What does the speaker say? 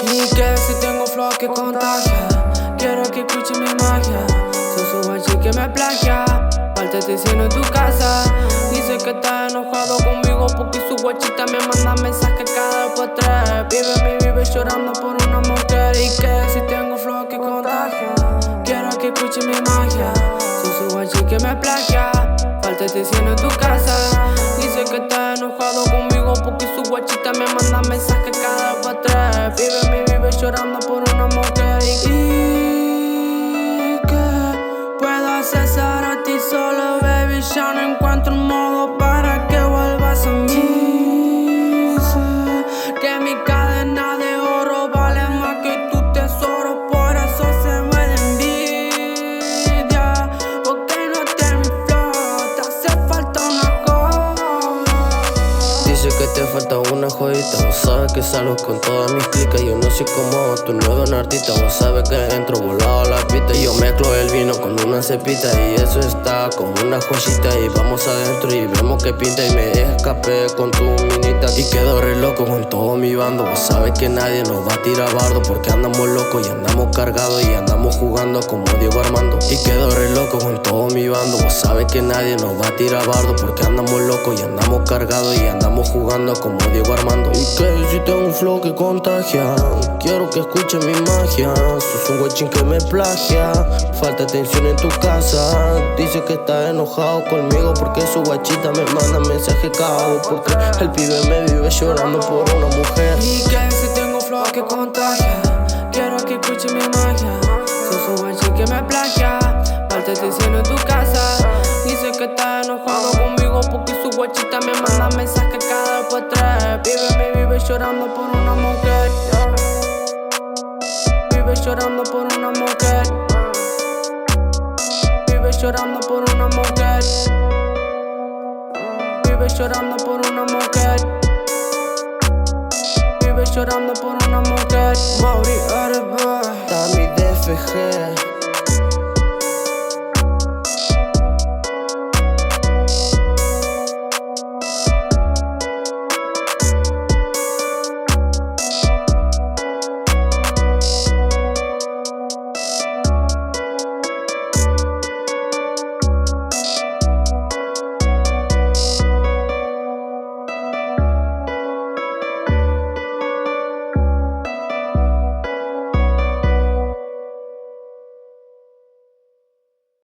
Y que si tengo flow que contagia, quiero que escuche mi magia. Sos un guachi que me plagia, falta diciendo en tu casa. Dice que está enojado conmigo porque su guachita me manda mensajes cada por tres. Vive llorando por una mujer. Y que si tengo flow que contagia, quiero que escuche mi magia. Sos un guachi que me plagia, falta diciendo en tu casa. Dice que está enojado conmigo porque su guachita me manda mensajes cada por tres. Vive llorando por una mujer. Y que puedo accesar a ti solo, baby. Ya no encuentro un modo para que vuelvas a mí. Sé que mi cadena de oro vale más que tu tesoro, por eso se me da envidia. Porque no te mi flow, te hace falta una joda. Dice que te falta una joyita. Vos sabes que salgo con todas mis clicas. Yo no soy como tu nuevo artista. Vos sabes que entro volado a la pista. Yo mezclo el vino con una cepita y eso está como una joyita. Y vamos adentro y vemos que pinta. Y me escapé con tu minita y quedo re loco con todo mi bando. Vos sabes que nadie nos va a tirar bardo porque andamos locos y andamos cargados y andamos jugando como Diego Armando. Y quedo re loco con todo mi bando. Vos sabes que nadie nos va a tirar bardo porque andamos locos y andamos cargados y andamos jugando como Diego Armando. Y que si tengo un flow que contagia, quiero que escuche mi magia. Sos un guachín que me plagia, falta atención en tu casa. Dice que está enojado conmigo porque su guachita me manda mensaje cago. Porque el pibe me vive llorando por una mujer. Y que si tengo flow que contagia, quiero que escuche mi magia. Sos un guachi que me plagia, falta diciendo en tu casa. Dice que está enojado conmigo porque su guachita me manda mensajes cada por tres. Vive llorando por una mujer. Vive llorando por una mujer. Vive llorando por una mujer. Vive llorando por una mujer. Vive llorando por una mujer. Mauri RB, Tami DFG.